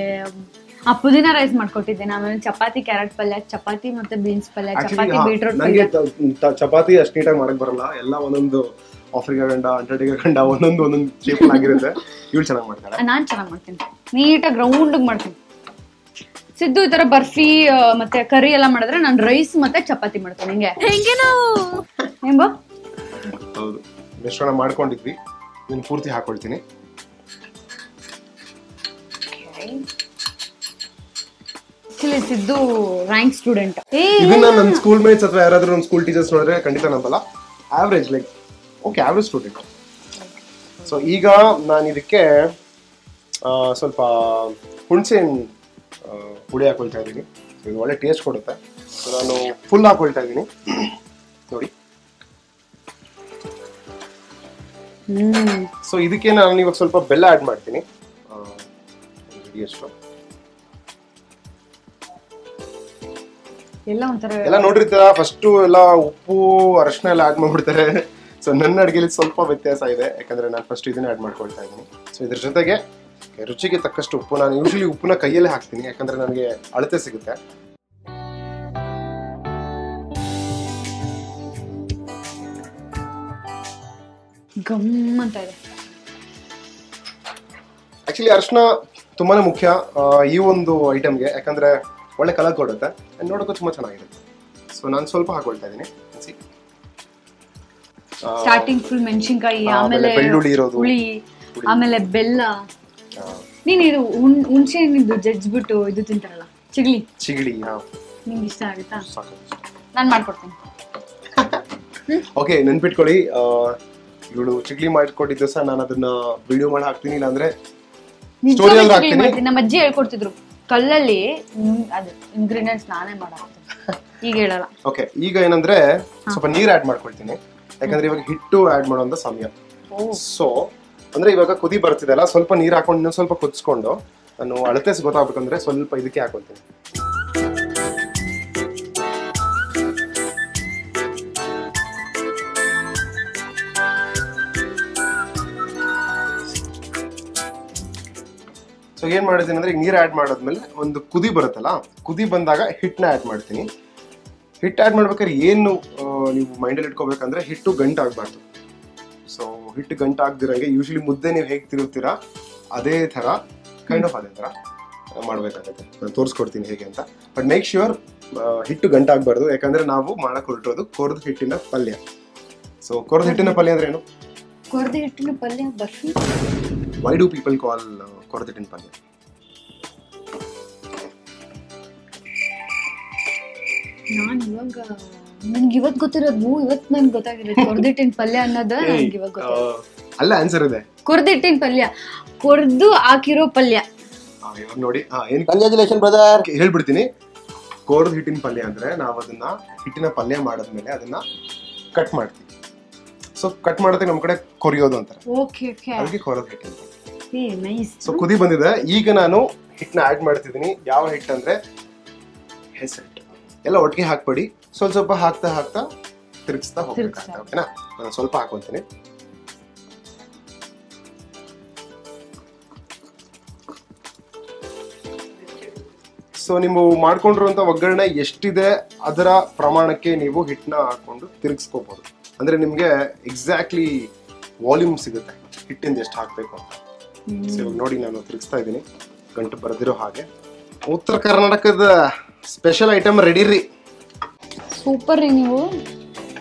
ಪುದೀನ ರೈಸ್ ಮಾಡ್ಕೊಟ್ಟಿದ್ದೇನೆ. ಆಮೇಲೆ ಚಪಾತಿ, ಕ್ಯಾರೆಟ್ ಪಲ್ಯ, ಚಪಾತಿ ಮತ್ತೆ ಬೀನ್ಸ್ ಪಲ್ಯ, ಚಪಾತಿ ಬೀಟ್ರೂಟ್ ಪಲ್ಯ. ಚಪಾತಿ ಅಷ್ಟು ನೀಟಾಗಿ ಮಾಡಕ್ ಬರಲ್ಲ. ಎಲ್ಲ ಒಂದೊಂದು ಆಫ್ರಿಕಾ ಗಂಡ, ಅಂಟಾರ್ಟಿಕಾ ಗಂಡ ಒಂದೊಂದು ಶೇಪ್ ಆಗಿರುತ್ತೆ. ಇವಳು ಚೆನ್ನಾಗಿ ಮಾಡ್ತಾಳೆ. ನಾನ್ ಚೆನ್ನಾಗಿ ಮಾಡ್ತೀನಿ, ನೀಟಾಗಿ ರೌಂಡ್ ಮಾಡ್ತೀನಿ. ಸಿದ್ದು ಈ ತರ ಬರ್ಫಿ ಮತ್ತೆ ಕರಿ ಎಲ್ಲ ಮಾಡಿದ್ರೆ ನಾನು ರೈಸ್ ಮತ್ತೆ ಚಪಾತಿ ಮಾಡ್ತೇನೆ. ನಿಂಗೆ ಹೆಂಗೆ ನಾವು ಏಂಬ ಹೌದು ಮಿಶ್ರಣ ಮಾಡ್ಕೊಂಡಿದ್ವಿ, ನೀನು ಪೂರ್ತಿ ಹಾಕೊಳ್ತೀನಿ. Siddu rank student. ಇದನ್ನ ನನ್ನ ಸ್ಕೂಲ್ ಮೇಟ್ಸ್ ಅಥವಾ ಯಾರಾದ್ರೂ ನನ್ನ ಸ್ಕೂಲ್ ಟೀಚರ್ಸ್ ನೋಡಿದ್ರೆ ಖಂಡಿತ ನಂಬಲ್ಲ. Average like okay average student. So ಈಗ ನಾನು ಇದಕ್ಕೆ ಸ್ವಲ್ಪ ಹುಣಸೆ ಹುಳಿ ಹಾಕೊಳ್ತಾ ಇದ್ದೀನಿ. ಇದು ಒಳ್ಳೆ ಟೇಸ್ಟ್ ಕೊಡುತ್ತೆ. ಸೊ ನಾನು ಫುಲ್ ಹಾಕೊಳ್ತಾ ಇದ್ದೀನಿ ನೋಡಿ. ಸೊ ಇದಕ್ಕೆ ನಾನು ಇವಾಗ ಸ್ವಲ್ಪ ಬೆಲ್ಲ ಆಡ್ ಮಾಡ್ತೀನಿ. ಎಷ್ಟು ಎಲ್ಲ ನೋಡಿರ್ತೀರ, ಫಸ್ಟ್ ಎಲ್ಲ ಉಪ್ಪು ಅರಶಿನ ಎಲ್ಲ ಆಡ್ ಮಾಡ್ಬಿಡ್ತಾರೆ. ಸೊ ನನ್ನ ಅಡುಗೆಲಿ ಸ್ವಲ್ಪ ವ್ಯತ್ಯಾಸ ಇದೆ, ಯಾಕಂದ್ರೆ ನಾನು ಫಸ್ಟ್ ಇದನ್ನ ಆಡ್ ಮಾಡ್ಕೊಳ್ತಾ ಇದ್ದೀನಿ. ಸೊ ಇದ್ರ ಜೊತೆಗೆ ರುಚಿಗೆ ತಕ್ಕಷ್ಟು ಉಪ್ಪು. ನಾನು ಯೂಶಲಿ ಉಪ್ಪನ್ನ ಕೈಯಲ್ಲೇ ಹಾಕ್ತೀನಿ, ಯಾಕಂದ್ರೆ ನನಗೆ ಅಳತೆ ಸಿಗುತ್ತೆ. ಗಮ್ಮಂತ ಇದೆ. ಆಕ್ಚುಲಿ ಅರಿಶಿನ ತುಂಬಾನೇ ಮುಖ್ಯ ಈ ಒಂದು ಐಟಮ್ಗೆ, ಯಾಕಂದ್ರೆ ಒಳ್ಳೆ ಕಲರ್ ಕೊಡುತ್ತೆ, ನೋಡೋಕೆ ತುಂಬಾ ಚೆನ್ನಾಗಿರುತ್ತೆ. ಸೊ ನಾನು ಸ್ವಲ್ಪ ಹಾಕೊಳ್ತಾ ಇದ್ದೀನಿ. ಸ್ಟಾರ್ಟಿಂಗ್ ಫುಲ್ ಮೆಣಸಿನಕಾಯಿ, ಆಮೇಲೆ ಬೆಳ್ಳುಳ್ಳಿ ಇರೋದು, ಹುಳಿ, ಆಮೇಲೆ ಬೆಲ್ಲ. ನೀನು ಇದು ಹುಣಸೆ ಹಣ್ಣಿದ್ದು ಜಜ್ಜಿಬಿಟ್ಟು ಇದು ತಿಂತಾರಲ್ಲ ಚಿಗಳಿ. ನಿಂಗೆ ಇಷ್ಟ ಆಗುತ್ತಾ? ನಾನು ಮಾಡ್ಕೊಡ್ತೀನಿ. ಓಕೆ, ನೆನ್ಪಿಟ್ಕೊಳ್ಳಿ, ಇವಳು ಚಿಗ್ಲಿ ಮಾಡ್ಕೊಟ್ಟಿದ್ದು ಸಹ ನಾನು ಅದನ್ನ ವಿಡಿಯೋ ಮಾಡಿ ಹಾಕ್ತೀನಿ, ಇಲ್ಲಾಂದ್ರೆ ಸ್ಟೋರಿ ಅಲ್ಲಿ ಹಾಕ್ತೀನಿ. ನಮ್ಮ ಅಜ್ಜಿ ಹೇಳ್ಕೊಡ್ತಿದ್ರು ಕಲ್ಲಲ್ಲಿ ಅದು ಇಂಗ್ರೀಡಿಯೆಂಟ್ಸ್ ನಾನೇ ಮಾಡಾಕ್ತೀನಿ. ಈಗ ಹೇಳಲ್ಲ. ಓಕೆ, ಈಗ ಏನಂದ್ರೆ ಸ್ವಲ್ಪ ನೀರ್ ಆಡ್ ಮಾಡ್ಕೊಳ್ತೀನಿ, ಯಾಕಂದ್ರೆ ಇವಾಗ ಹಿಟ್ಟು ಆಡ್ ಮಾಡುವಂತ ಸಮಯ. ಸೊ ಅಂದ್ರೆ ಇವಾಗ ಕುದಿ ಬರ್ತಿದೆಲ್ಲ, ಸ್ವಲ್ಪ ನೀರ್ ಹಾಕೊಂಡು ಇನ್ನೊಂದ್ ಸ್ವಲ್ಪ ಕುದಿಸ್ಕೊಂಡು ನಾನು ಅಳತೆ ಗೊತ್ತಾಗ್ಬೇಕಂದ್ರೆ ಸ್ವಲ್ಪ ಇದಕ್ಕೆ ಹಾಕೊಳ್ತೀನಿ. ಸೊ ಏನ್ ಮಾಡಿದ್ದೀನಿ ಅಂದ್ರೆ, ನೀರ್ ಆಡ್ ಮಾಡಾದ್ಮೇಲೆ ಒಂದು ಕುದಿ ಬರುತ್ತಲ್ಲ, ಕುದಿ ಬಂದಾಗ ಹಿಟ್ಟನ್ನ ಆಡ್ ಮಾಡ್ತೀನಿ. ಹಿಟ್ಟು ಆಡ್ ಮಾಡ್ಬೇಕಾದ್ರೆ ಏನು ನೀವು ಮೈಂಡಲ್ಲಿ ಇಟ್ಕೋಬೇಕಂದ್ರೆ, ಹಿಟ್ಟು ಗಂಟಾಗಬಾರ್ದು. ಸೊ ಹಿಟ್ಟು ಗಂಟಾಗ್ದಿರಂಗೆ ಯೂಶಲಿ ಮುದ್ದೆ ನೀವು ಹೇಗೆ ತಿರುಗ್ತೀರಾ ಅದೇ ತರ ಕೈಂಡ್ ಆಫ್ ಅದೇ ತರ ಮಾಡ್ಬೇಕಾಗತ್ತೆ. ನಾನು ತೋರಿಸ್ಕೊಡ್ತೀನಿ ಹೇಗೆ ಅಂತ. ಬಟ್ ಮೇಕ್ ಶ್ಯೂರ್ ಹಿಟ್ಟು ಗಂಟಾಗಬಾರ್ದು, ಯಾಕಂದ್ರೆ ನಾವು ಮಾಡಕ್ ಹೊರಟಿರೋದು ಕೊರ್ದ ಹಿಟ್ಟಿನ ಪಲ್ಯ. ಸೊ ಕೊರ್ದ ಹಿಟ್ಟಿನ ಪಲ್ಯ ಅಂದ್ರೆ ಏನು? ಕೊರ್ದ ಹಿಟ್ಟಿನ ಪಲ್ಯ barfi. Why do people call ಕೊರ್ದ ಹಿಟ್ಟಿನ ಪಲ್ಯ? ನಾನು ಇವಾಗ ನನ್ಗೆ ಇವತ್ತು ಗೊತ್ತಿರೋದು, ಇವತ್ತು ನನ್ಗೆ ಗೊತ್ತಾಗಿರೋದು ಕೊರ್ದಿಟ್ಟಿನ ಪಲ್ಯ ಅನ್ನೋದು. ನನ್ಗೆ ಇವಾಗ ಗೊತ್ತಾಗಿರೋದು ಅಲ್ಲ, ಆನ್ಸರ್ ಇದೆ ಕೊರ್ದಿಟ್ಟಿನ ಪಲ್ಯ, ಕೊರ್ದು ಹಾಕಿರೋ ಪಲ್ಯ. ಇವಾಗ ನೋಡಿ, ಕಂಗ್ರಾಚುಲೇಷನ್ ಬ್ರದರ್. ಹೇಳ್ಬಿಡ್ತೀನಿ, ಕೊರ್ದ ಹಿಟ್ಟಿನ ಪಲ್ಯ ಅಂದ್ರೆ ನಾವು ಅದನ್ನ ಹಿಟ್ಟಿನ ಪಲ್ಯ ಮಾಡಾದ್ಮೇಲೆ ಅದನ್ನ ಕಟ್ ಮಾಡ್ತೀವಿ. ಸೊ ಕಟ್ ಮಾಡೋದಕ್ಕೆ ನಮ್ ಕಡೆ ಕೊರಿಯೋದು ಅಂತಾರೆ, ಅದಕ್ಕೆ ಕೊರ್ದ ಹಿಟ್ಟಿನ ಪಲ್ಯ. ಸೊ ಕುದಿ ಬಂದಿದೆ, ಈಗ ನಾನು ಹಿಟ್ಟನ್ನ ಆಡ್ ಮಾಡ್ತಿದ್ದೀನಿ. ಯಾವ ಹಿಟ್ಟು ಅಂದ್ರೆ ಹೆಸರು ಹಿಟ್ಟು. ಎಲ್ಲ ಒಟ್ಟಿಗೆ ಹಾಕ್ಬೇಡಿ, ಸ್ವಲ್ಪ ಸ್ವಲ್ಪ ಹಾಕ್ತಾ ಹಾಕ್ತಾ ತಿರುಗಿಸ್ತಾ ಹೋಗ್ಬೇಕಾಗ್ತದೆ. ಓಕೆನಾ? ನಾನು ಸ್ವಲ್ಪ ಹಾಕೊಂತೀನಿ. ಸೊ ನೀವು ಮಾಡ್ಕೊಂಡಿರುವಂತ ಒಗ್ಗರಣೆ ಎಷ್ಟಿದೆ ಅದರ ಪ್ರಮಾಣಕ್ಕೆ ನೀವು ಹಿಟ್ಟನ್ನ ಹಾಕೊಂಡು ತಿರುಗಿಸ್ಕೋಬಹುದು. ಅಂದ್ರೆ ನಿಮ್ಗೆ ಎಕ್ಸಾಕ್ಟ್ಲಿ ವಾಲ್ಯೂಮ್ ಸಿಗುತ್ತೆ ಹಿಟ್ಟಿಂದ ಎಷ್ಟು ಹಾಕ್ಬೇಕು ಅಂತ. ಸೊ ಇವಾಗ ನೋಡಿ, ನಾನು ತಿರುಗಿಸ್ತಾ ಇದ್ದೀನಿ ಗಂಟು ಬರೆದಿರೋ ಹಾಗೆ. ಉತ್ತರ ಕರ್ನಾಟಕದ ಸ್ಪೆಷಲ್ ಐಟಮ್ ರೆಡಿ ರೀ. ಸೂಪರ್ ರೀ ನೀವು.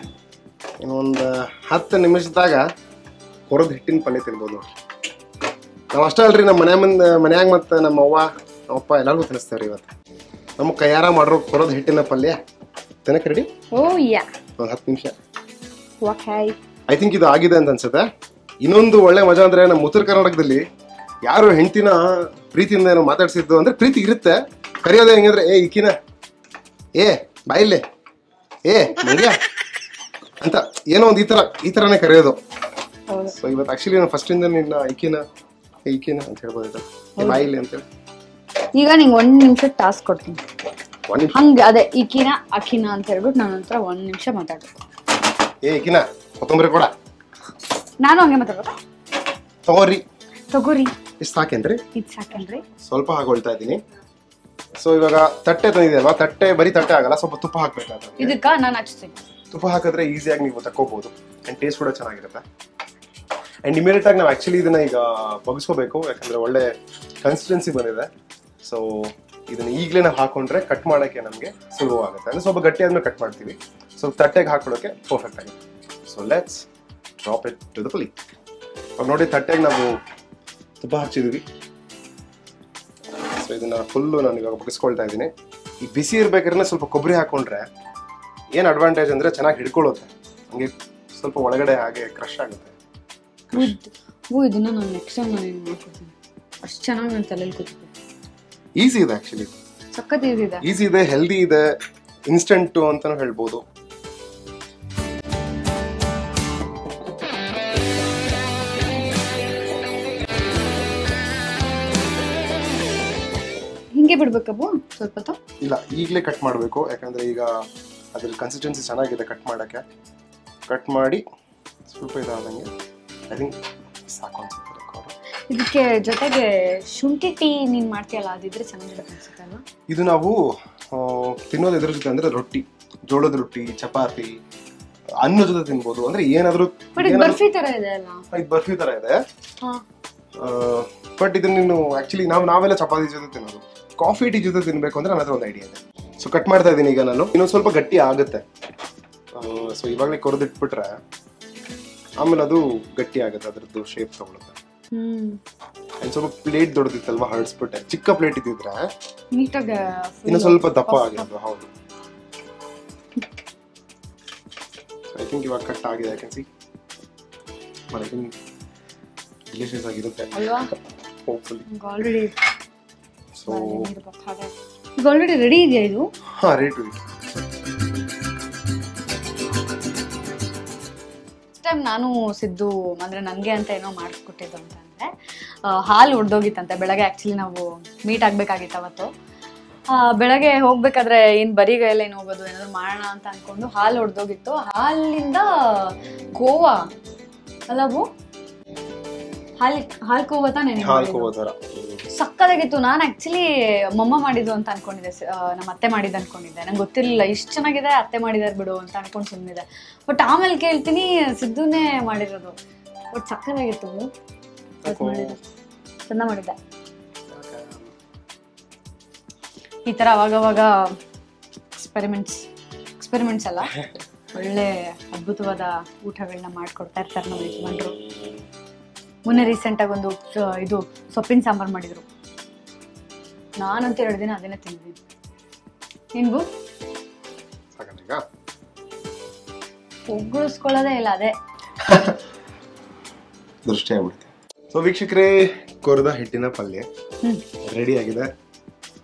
ಇನ್ನೊಂದು 10 ನಿಮಿಷದಾಗ ಕೊರದ ಹಿಟ್ಟಿನ ಪಲ್ಯ ತಿನ್ಬೋದು ನೋಡ್ರಿ. ನಾವು ಅಷ್ಟೇ ಅಲ್ರಿ, ನಮ್ಮ ಮನ್ಯಾಗ ಮತ್ತು ನಮ್ಮ ಅವ್ವ ನಮ್ಮ ಅಪ್ಪ ಎಲ್ಲರಿಗೂ ತಿನ್ನಿಸ್ತೇವ್ರಿ. ಇವತ್ತು ನಮ್ಮ ಕೈಯಾರ ಮಾಡಿರೋ ಕೊರದ ಹಿಟ್ಟಿನ ಪಲ್ಯ ತಿನ್ನಕ್ಕೆ ರೆಡಿ. ಒಂದು 10 ನಿಮಿಷ. ಐ ಥಿಂಕ್ ಇದು ಆಗಿದೆ ಅಂತ ಅನ್ಸುತ್ತೆ. ಇನ್ನೊಂದು ಒಳ್ಳೆ ಮಜಾ ಅಂದ್ರೆ, ನಮ್ಮ ಉತ್ತರ ಕರ್ನಾಟಕದಲ್ಲಿ ಯಾರು ಹೆಂಡತಿನ ಪ್ರೀತಿಯಿಂದ ಏನೋ ಮಾತಾಡ್ಸಿದ್ದು ಅಂದ್ರೆ, ಪ್ರೀತಿ ಇರುತ್ತೆ, ಕರೆಯೋದೇ ಹೆಂಗಂದ್ರೆ, ಏ ಇಕ್ಕಿನ, ಏ ಬಾಯಿಲ್ಲೆ, ಏ ಮಂಗ್ಯ ಅಂತ ಏನೋ ಒಂದು ಈ ತರನೇ ಕರೆಯೋದು. ಸೊ ಇವತ್ತು ಆಕ್ಚುಲಿ ನಾನು ಫಸ್ಟ್ ಇಂದ ನಿನ್ನ ಇಕ್ಕಿನ ಅಂತ ಹೇಳ್ಬೋದಾಯ್ತು, ಬಾಯಿಲ್ಲೆ ಅಂತೇಳಿ. ಈಗ ನಿಂಗೆ 1 ನಿಮಿಷ ಟಾಸ್ಕ್ ಕೊಡ್ತೀನಿ. ಹಂಗೆ ಅದೇ ಇಕಿನ ಅಕಿನ ಅಂತ ಹೇಳ್ಬಿಟ್ಟು ನನ್ನ ಹತ್ರ 1 ನಿಮಿಷ ಮಾತಾಡ್ಬೇಕು. ಏ ಇಕಿನ ಕೊತ್ತಂಬರಿ ಕೊಡ. ನಾನು ಹಂಗೆ ಮಾತಾಡ್ಬೇಕಾ? ತಗೋರಿ. ಇಷ್ಟು ಸಾಕೇನ್ರಿ? ಇದು ಸಾಕೇನ್ರಿ? ಸ್ವಲ್ಪ ಹಾಕೊಳ್ತಾ ಇದ್ದೀನಿ. ಸೊ ಇವಾಗ ತಟ್ಟೆ ತಂದಿದೆ ಅಲ್ವಾ, ಬರೀ ತಟ್ಟೆ ಆಗಲ್ಲ, ಸ್ವಲ್ಪ ತುಪ್ಪ ಹಾಕ್ಬೇಕಾದ್ರೆ. ಇದಕ್ಕ ನಾನು ಹಚ್ತೀನಿ. ತುಪ್ಪ ಹಾಕಿದ್ರೆ ಈಸಿಯಾಗಿ ನೀವು ತಕ್ಕೋಬಹುದು, ಅಂಡ್ ಟೇಸ್ಟ್ ಕೂಡ ಚೆನ್ನಾಗಿರುತ್ತೆ. ಅಂಡ್ ಇಮಿಡಿಯೇಟ್ ಆಗಿ ನಾವು ಆಕ್ಚುಲಿ ಇದನ್ನ ಈಗ ಬಗ್ಸ್ಕೋಬೇಕು, ಯಾಕಂದ್ರೆ ಒಳ್ಳೆ ಕನ್ಸಿಸ್ಟೆನ್ಸಿ ಬಂದಿದೆ. ಸೊ ಇದನ್ನ ಈಗಲೇ ನಾವು ಹಾಕೊಂಡ್ರೆ ಕಟ್ ಮಾಡೋಕ್ಕೆ ನಮಗೆ ಸುಲಭವಾಗುತ್ತೆ. ಅಂದರೆ ಸ್ವಲ್ಪ ಗಟ್ಟಿ ಆದ್ಮೇಲೆ ಕಟ್ ಮಾಡ್ತೀವಿ, ಸ್ವಲ್ಪ ತಟ್ಟೆಗೆ ಹಾಕೊಳ್ಳೋಕೆ ಪರ್ಫೆಕ್ಟ್ ಆಗಿದೆ. So let's drop it to the plate. ಅವಾಗ ನೋಡಿ ತಟ್ಟೆಗೆ ನಾವು ತುಪ್ಪ ಹಚ್ಚಿದ್ವಿ. ಸೊ ಇದನ್ನ ಫುಲ್ಲು ನಾನು ಇವಾಗ ಬಗ್ಗಿಸ್ಕೊಳ್ತಾ ಇದ್ದೀನಿ. ಈ ಬಿಸಿ ಇರ್ಬೇಕಾದ್ರೆ ಸ್ವಲ್ಪ ಕೊಬ್ಬರಿ ಹಾಕೊಂಡ್ರೆ ಏನು ಅಡ್ವಾಂಟೇಜ್ ಅಂದರೆ ಚೆನ್ನಾಗಿ ಹಿಡ್ಕೊಳ್ಳುತ್ತೆ, ಹಂಗೆ ಸ್ವಲ್ಪ ಒಳಗಡೆ ಹಾಗೆ ಕ್ರಶ್ ಆಗುತ್ತೆ. ಇದನ್ನ ನಾನು ನೆಕ್ಸ್ಟ್ ಟೈಮ್ ನಾನು ಏನು ಮಾಡ್ಕೊಡ್ತೀನಿ, ಅಷ್ಟು ಚೆನ್ನಾಗಿ ನನ್ನ ತಲೆಯಲ್ಲಿ ಕೂತಿದೆ. ಈಸಿ ಇದೆ ಆ್ಯಕ್ಚುಲಿ, ಸಖತ್ ಈಸಿ ಇದೆ, ಈಸಿ ಇದೆ, ಹೆಲ್ದಿ ಇದೆ, ಇನ್ಸ್ಟೆಂಟು ಅಂತಲೂ ಹೇಳ್ಬೋದು. ಹಿಂಗೆ ಬಿಡ್ಬೇಕಬ್ಬು ಸ್ವಲ್ಪ ಹೊತ್ತು? ಇಲ್ಲ, ಈಗಲೇ ಕಟ್ ಮಾಡಬೇಕು, ಯಾಕಂದರೆ ಈಗ ಅದ್ರ ಕನ್ಸಿಸ್ಟೆನ್ಸಿ ಚೆನ್ನಾಗಿದೆ ಕಟ್ ಮಾಡೋಕ್ಕೆ. ಕಟ್ ಮಾಡಿ ಸ್ವಲ್ಪ ಇದಾದಂಗೆ ಐ ಥಿಂಕ್ ಸಾಕು ಅನ್ಸುತ್ತೆ. ಇದಕ್ಕೆ ಜೊತೆಗೆ ಶುಂಠಿ ಟೀ ನೀನು ಮಾಡ್ತೀಯಲ್ಲ, ಅದಿದ್ರೆ ಚೆನ್ನಾಗಿರುತ್ತೆ ಅನ್ಸುತ್ತೆ ಅಲ್ವಾ? ಇದು ನಾವು ತಿನ್ನೋದು ಎದ್ರ ಜೊತೆ ಅಂದರೆ ರೊಟ್ಟಿ, ಜೋಳದ ರೊಟ್ಟಿ, ಚಪಾತಿ, ಅನ್ನ ಜೊತೆ ತಿನ್ಬೋದು. ಅಂದರೆ ಏನಾದರೂ ಬರ್ಫಿ ಥರ ಇದೆ ಅಲ್ಲ? ಇದು ಬರ್ಫಿ ಥರ ಇದೆ, ಬಟ್ ಇದನ್ನ ನೀನು ಆ್ಯಕ್ಚುಲಿ ನಾವೆಲ್ಲ ಚಪಾತಿ ಜೊತೆ ತಿನ್ನೋದು. ಕಾಫಿ ಟೀ ಜೊತೆ ತಿನ್ನಬೇಕು ಅಂದರೆ ನನ್ನ ಹತ್ರ ಒಂದು ಐಡಿಯಾ ಇದೆ. ಸೊ ಕಟ್ ಮಾಡ್ತಾ ಇದ್ದೀನಿ ಈಗ ನಾನು. ಇನ್ನೊಂದು ಸ್ವಲ್ಪ ಗಟ್ಟಿ ಆಗುತ್ತೆ. ಸೊ ಇವಾಗಲೇ ಕೊರೆದಿಟ್ಬಿಟ್ರೆ ಆಮೇಲೆ ಅದು ಗಟ್ಟಿ ಆಗುತ್ತೆ, ಅದರದ್ದು ಶೇಪ್ ತಗೊಳುತ್ತೆ. ಸ್ವಲ್ಪ ಪ್ಲೇಟ್ ದೊಡ್ಡದಿತ್ತಲ್ವಾ, ಹರಡಿಸ್ಬಿಟ್ಟೆ. ಚಿಕ್ಕ ಪ್ಲೇಟ್ ಇದ್ದಿದ್ರೆ ನೀಟಾಗಿ ಇನ್ನು ಸ್ವಲ್ಪ ದಪ್ಪ ಆಗಿರೋದು. ಹೌದು, ಐ ಥಿಂಕ್ ಇವಾಗ ಕಟ್ ಆಗಿದೆ. ಐ ಕ್ಯಾನ್ ಸಿ ಡಿಲಿಷಿಯಸ್ ಆಗಿರುತ್ತೆ ಅಲ್ವಾ? ಹೋಪ್ಫುಲಿ. ಆಲ್ರೆಡಿ ಸೊ ಈಗ ಆಲ್ರೆಡಿ ರೆಡಿ ಇದೆಯಾ ಇದು? ಹಾಂ, ರೆಡಿ ಟು ಈಟ್. ಟೈಮ್ ನಾನು ಸಿದ್ದು ಅಂದರೆ ನನಗೆ ಅಂತ ಏನೋ ಮಾಡಿಸ್ಕೊಟ್ಟಿದ್ದು ಅಂತಂದರೆ, ಹಾಲು ಒಡೆದೋಗಿತ್ತಂತೆ ಬೆಳಗ್ಗೆ. ಆ್ಯಕ್ಚುಲಿ ನಾವು ಮೀಟ್ ಆಗಬೇಕಾಗಿತ್ತು ಅವತ್ತು. ಬೆಳಗ್ಗೆ ಹೋಗ್ಬೇಕಾದ್ರೆ ಏನು ಬರೀಗ ಎಲ್ಲ ಏನು ಹೋಗೋದು, ಏನಾದ್ರು ಮಾಡೋಣ ಅಂತ ಅಂದ್ಕೊಂಡು ಹಾಲು ಒಡೆದೋಗಿತ್ತು. ಹಾಲಿಂದ ಕೋವಾ ಅಲ್ಲವು, ಹಾಲು ಕೋವಾ ತಾನೇ ಸಕ್ಕದಾಗಿತ್ತು. ನಾನು ಆ್ಯಕ್ಚುಲಿ ಮಮ್ಮ ಮಾಡಿದ್ದು ಅಂತ ಅನ್ಕೊಂಡಿದ್ದೆ, ನಮ್ಮ ಅತ್ತೆ ಮಾಡಿದ್ದು ಅನ್ಕೊಂಡಿದ್ದೆ. ನಂಗೆ ಗೊತ್ತಿರಲಿಲ್ಲ ಇಷ್ಟು ಚೆನ್ನಾಗಿದೆ, ಅತ್ತೆ ಮಾಡಿದಾರೆ ಬಿಡು ಅಂತ ಅನ್ಕೊಂಡು ಸುಮ್ಮನಿದೆ. ಬಟ್ ಆಮೇಲೆ ಕೇಳ್ತೀನಿ ಸಿದ್ದುನೇ ಮಾಡಿರೋದು. ಬಟ್ ಸಕ್ಕದಾಗಿತ್ತು, ಚೆಂದ ಮಾಡಿದ್ದೆ. ಈ ಥರ ಅವಾಗವಾಗ ಎಕ್ಸ್ಪೆರಿಮೆಂಟ್ಸ್ ಅಲ್ಲ, ಒಳ್ಳೆ ಅದ್ಭುತವಾದ ಊಟಗಳನ್ನ ಮಾಡಿಕೊಡ್ತಾ ಇರ್ತಾರೆ ನಮ್ಮ ಯಜಮಾನ್ರು. ಮೊನ್ನೆ ರೀಸೆಂಟಾಗಿ ಒಂದು ಇದು ಸೊಪ್ಪಿನ ಸಾಂಬಾರು ಮಾಡಿದ್ರು. ನಾನಂತೂ 2 ದಿನ ಅದನ್ನೇ ತಿಂದಿದ್ದೀನಿ. ನಿನ್ಗೂ ಹೊಗಳಿಸ್ಕೊಳ್ಳೋದೇ ಇಲ್ಲ, ಅದೇ ದೃಷ್ಟಿ ಆಗ್ಬಿಡುತ್ತೆ. ಸೊ ವೀಕ್ಷಕರೇ, ಕೊರದ ಹಿಟ್ಟಿನ ಪಲ್ಯ ರೆಡಿ ಆಗಿದೆ.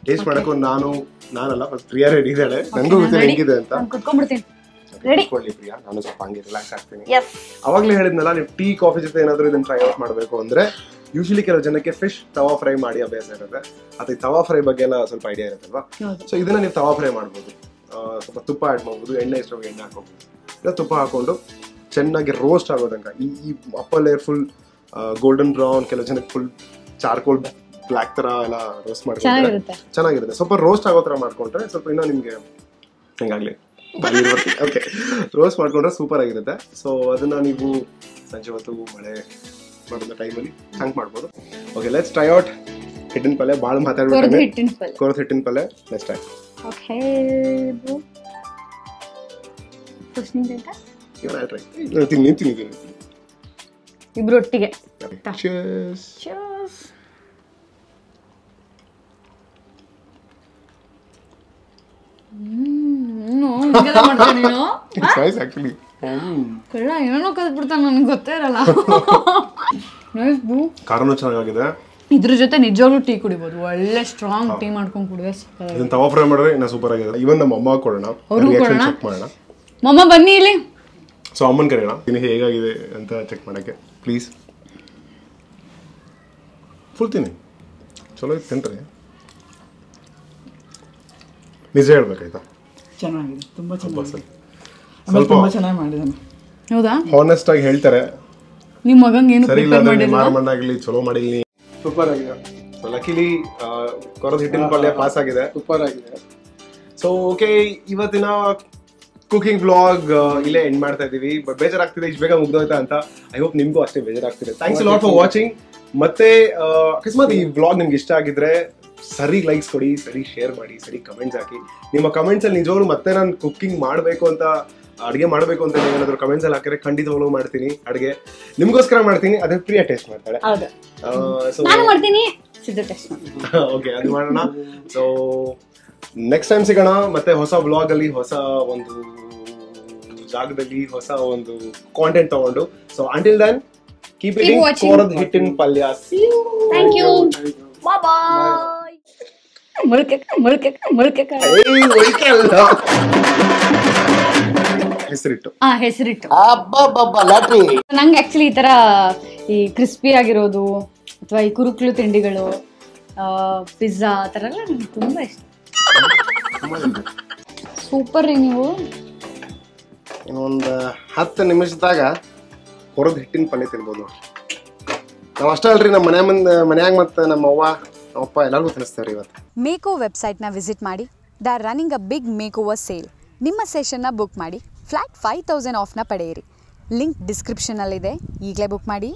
ಟೇಸ್ಟ್ ಮಾಡಕ್ಕೂ ನಾನಲ್ಲ ಪ್ರಿಯಾ ರೆಡಿ ಇದ್ದಾಳೆ. ನನಗೂ ಗೊತ್ತಿಲ್ಲ ಹೆಂಗಿದೆ ಅಂತ. ಕುತ್ಕೊಂಡ್ಬಿಡ್ತೀನಿ. ರೆಡಿ ಪ್ರಿಯಾ, ನಾನು ಸ್ವಲ್ಪ ಹಂಗೆ ರಿಲ್ಯಾಕ್ಸ್ ಆಗ್ತೀನಿ. ಅವಾಗಲೇ ಹೇಳಿದ್ನಲ್ಲ, ನೀವು ಟೀ ಕಾಫಿ ಜೊತೆ ಏನಾದರೂ ಇದನ್ನ ಟ್ರೈ ಔಟ್ ಮಾಡಬೇಕು ಅಂದ್ರೆ, ಯೂಶಲಿ ಕೆಲವು ಜನಕ್ಕೆ ಫಿಶ್ ತವಾ ಫ್ರೈ ಮಾಡಿ ಅಭ್ಯಾಸ ಇರುತ್ತೆ. ಅಥವಾ ಈ ತವಾ ಫ್ರೈ ಬಗ್ಗೆ ಎಲ್ಲ ಸ್ವಲ್ಪ ಐಡಿಯಾ ಇರುತ್ತಲ್ವಾ? ಸೊ ಇದನ್ನ ನೀವು ತವಾ ಫ್ರೈ ಮಾಡ್ಬೋದು. ಸ್ವಲ್ಪ ತುಪ್ಪ ಆ್ಯಡ್ ಮಾಡ್ಬೋದು, ಎಣ್ಣೆ ಇಷ್ಟವಾಗಿ ಎಣ್ಣೆ ಹಾಕೋಬಹುದು. ಇಲ್ಲ ತುಪ್ಪ ಹಾಕೊಂಡು ಚೆನ್ನಾಗಿ ರೋಸ್ಟ್ ಆಗೋ ತನಕ. ಈ upper layer full golden brown, ಕೆಲವು ಜನಕ್ಕೆ ಫುಲ್ ಚಾರ್ಕೋಲ್ ಬ್ಲ್ಯಾಕ್ ತರ ಎಲ್ಲ ರೋಸ್ಟ್ ಮಾಡ್ಕೊಂಡ್ರೆ ಚೆನ್ನಾಗಿರುತ್ತೆ. ಸ್ವಲ್ಪ ರೋಸ್ಟ್ ಆಗೋ ತರ ಮಾಡ್ಕೊಂಡ್ರೆ ಸ್ವಲ್ಪ ಇನ್ನೂ ನಿಮ್ಗೆ ಹೆಂಗಾಗ್ಲಿ ಓಕೆ, ರೋಸ್ಟ್ ಮಾಡ್ಕೊಂಡ್ರೆ ಸೂಪರ್ ಆಗಿರುತ್ತೆ. ಸೊ ಅದನ್ನ ನೀವು ಸಂಜೆ ಹೊತ್ತು ಮಳೆ ಮಾಡೋ ಟೈಮಲ್ಲಿ ಹಂಗೆ ಮಾಡ್ಬೋದು. ಓಕೆ, ಲೆಟ್ಸ್ ಟ್ರೈ ಔಟ್ ಹಿಟ್ಟಿನ ಪಲ್ಯ. ಭಾಳ ಮಾತಾಡ್ಬೇಕು, ಕೊರದ ಹಿಟ್ಟಿನ ಪಲ್ಯ. Let's try. ಓಕೆ, ತಿಂತೀನಿ ಇಬ್ರು ಒಟ್ಟಿಗೆ. ಏನೋ ಕಲ್ತ್ಬಿಡ್ತಾನೆ, ನನಗೆ ಗೊತ್ತೇ ಇರಲ್ಲ. ಖಾರನೂ ಚೆನ್ನಾಗಿದೆ. ಇದ್ರ ಜೊತೆ ನಿಜವಾಗ್ಲೂ ಟೀ ಕುಡಿಬೋದು, ಒಳ್ಳೆ ಸ್ಟ್ರಾಂಗ್ ಟೀ ಮಾಡ್ಕೊಂಡು ಕುಡಿದ್ರೆ. ಇದನ್ನ ತವಾ ಫ್ರೈ ಮಾಡಿದ್ರೆ ಇನ್ನ ಸೂಪರ್ ಆಗಿದೆ. ಇವನ್ ನಮ್ಮ ಅಮ್ಮ ಕೊಡೋಣ, ಚೆಕ್ ಮಾಡೋಣ. ಮಮ್ಮ ಬನ್ನಿ ಇಲ್ಲಿ. ಸೊ ಅಮ್ಮನ ಕರೆಯೋಣ, ಇನ್ನು ಹೇಗಾಗಿದೆ ಅಂತ ಚೆಕ್ ಮಾಡಕ್ಕೆ ಪ್ಲೀಸ್. ಫುಲ್ ತಿನ್ನಿ, ಚಲೋ ಇತ್ತು ತಿಂತಾರೆ. ನಿಜ ಹೇಳ್ಬೇಕಾಯ್ತಾ? ಚೆನ್ನಾಗಿದೆ, ತುಂಬ ಚೆನ್ನಾಗಿದೆ. ಸ್ವಲ್ಪ ಚೆನ್ನಾಗಿ ಮಾಡಿದಾನೆ. ಹೌದಾ? ಹಾನೆಸ್ಟ್ ಆಗಿ ಹೇಳ್ತಾರೆ, ನಿಮ್ಮ ಮಗಂಗೆ ಏನು ಸರಿ ಇಲ್ಲ ಮಣ್ಣಾಗ್ಲಿ ಚಲೋ ಮಾಡಿಲ್ಲ. ಸೂಪರ್ ಆಗಿದೆ. ಸೊ ಲಕಿಲಿ ಕೊರದ ಹಿಟ್ಟಿನ ಪಲ್ಯ ಪಾಸ್ ಆಗಿದೆ, ಸೂಪರ್ ಆಗಿದೆ. ಸೊ ಓಕೆ, ಇವತ್ತಿನ ಕುಕಿಂಗ್ ವ್ಲಾಗ್ ಇಲ್ಲೇ ಎಂಡ್ ಮಾಡ್ತಾ ಇದೀವಿ. ಬೇಜಾರಾಗ್ತಿದೆ ಇಷ್ಟು ಬೇಗ ಮುಗ್ದೋಯ್ತಾ ಅಂತ. ಐ ಹೋಪ್ ನಿಮ್ಗೂ ಅಷ್ಟೇ ಬೇಜಾರಾಗ್ತಿದೆ. Thanks a lot for watching. ಮತ್ತೆ ಅಕಸ್ಮಾತ್ ಈ ವ್ಲಾಗ್ ನಿಮ್ಗೆ ಇಷ್ಟ ಆಗಿದ್ರೆ ಸರಿ ಲೈಕ್ಸ್ ಕೊಡಿ, ಸರಿ ಶೇರ್ ಮಾಡಿ, ಸರಿ ಕಮೆಂಟ್ಸ್ ಹಾಕಿ. ನಿಮ್ಮ ಕಮೆಂಟ್ಸಲ್ಲಿ ನಿಜವಾಗ್ಲೂ ಮತ್ತೆ ನಾನು ಕುಕ್ಕಿಂಗ್ ಮಾಡಬೇಕು ಅಂತ, ಅಡುಗೆ ಮಾಡಬೇಕು ಅಂತ ಏನಾದರೂ ಕಮೆಂಟ್ಸಲ್ಲಿ ಹಾಕಿದ್ರೆ ಖಂಡಿತವಾಗ್ಲೂ ಮಾಡ್ತೀನಿ. ಅಡುಗೆ ನಿಮಗೋಸ್ಕರ ಮಾಡ್ತೀನಿ, ಅದೇ ಪ್ರಿಯಾ ಟೇಸ್ಟ್ ಮಾಡ್ತಾಳೆ. ನಾನು ಮಾಡ್ತೀನಿ, ಸಿದ್ದು ಟೇಸ್ಟ್ ಮಾಡ್ತೀನಿ. ಓಕೆ, ಅದು ಮಾಡೋಣ. ಸೊ ನೆಕ್ಸ್ಟ್ ಟೈಮ್ ಸಿಗೋಣ ಮತ್ತೆ ಹೊಸ ವ್ಲಾಗಲ್ಲಿ, ಹೊಸ ಒಂದು ಜಾಗದಲ್ಲಿ, ಹೊಸ ಒಂದು ಕಾಂಟೆಂಟ್ ತಗೊಂಡು. So until then keep eating ಕೋರದ ಹಿಟ್ಟಿನ ಪಲ್ಯ. Thank you, bye. ಮೊಳಕೆ ಹೆಸರಿಟ್ಟು ನಂಗೆ ಆಕ್ಚುಲಿ ಈ ತರ ಈ ಕ್ರಿಸ್ಪಿ ಆಗಿರೋದು ಅಥವಾ ಈ ಕುರುಕ್ಲು ತಿಂಡಿಗಳು, ಪಿಜ್ಜಾ ಆ ಥರ ಎಲ್ಲ ನಂಗೆ ತುಂಬಾ ಇಷ್ಟ. ಸೂಪರ್ ರೀ ನೀವು. ಇನ್ನೊಂದು 10 ನಿಮಿಷದಾಗ ಕೊರದ ಹಿಟ್ಟಿನ ಪಲ್ಯ ತಿನ್ಬೋದು ನೋಡ್ರಿ. ನಾವು ಅಷ್ಟೇ ಅಲ್ರಿ, ನಮ್ಮ ಮನ್ಯಾಗ ಮತ್ತು ನಮ್ಮ ಅವ್ವ ನಮ್ಮ ಅಪ್ಪ ಎಲ್ಲರಿಗೂ ತಿನ್ನಿಸ್ತೇವ್ರಿ ಇವತ್ತು. ಮೇಕೋ ವೆಬ್ಸೈಟ್ನ ವಿಸಿಟ್ ಮಾಡಿ. They are running a big makeover sale. ನಿಮ್ಮ ಸೆಷನ್ನ ಬುಕ್ ಮಾಡಿ ಫ್ಲಾಟ್ 5000 ಆಫ್ನ ಪಡೆಯಿರಿ. ಲಿಂಕ್ ಡಿಸ್ಕ್ರಿಪ್ಷನಲ್ಲಿದೆ. ಈಗಲೇ ಬುಕ್ ಮಾಡಿ.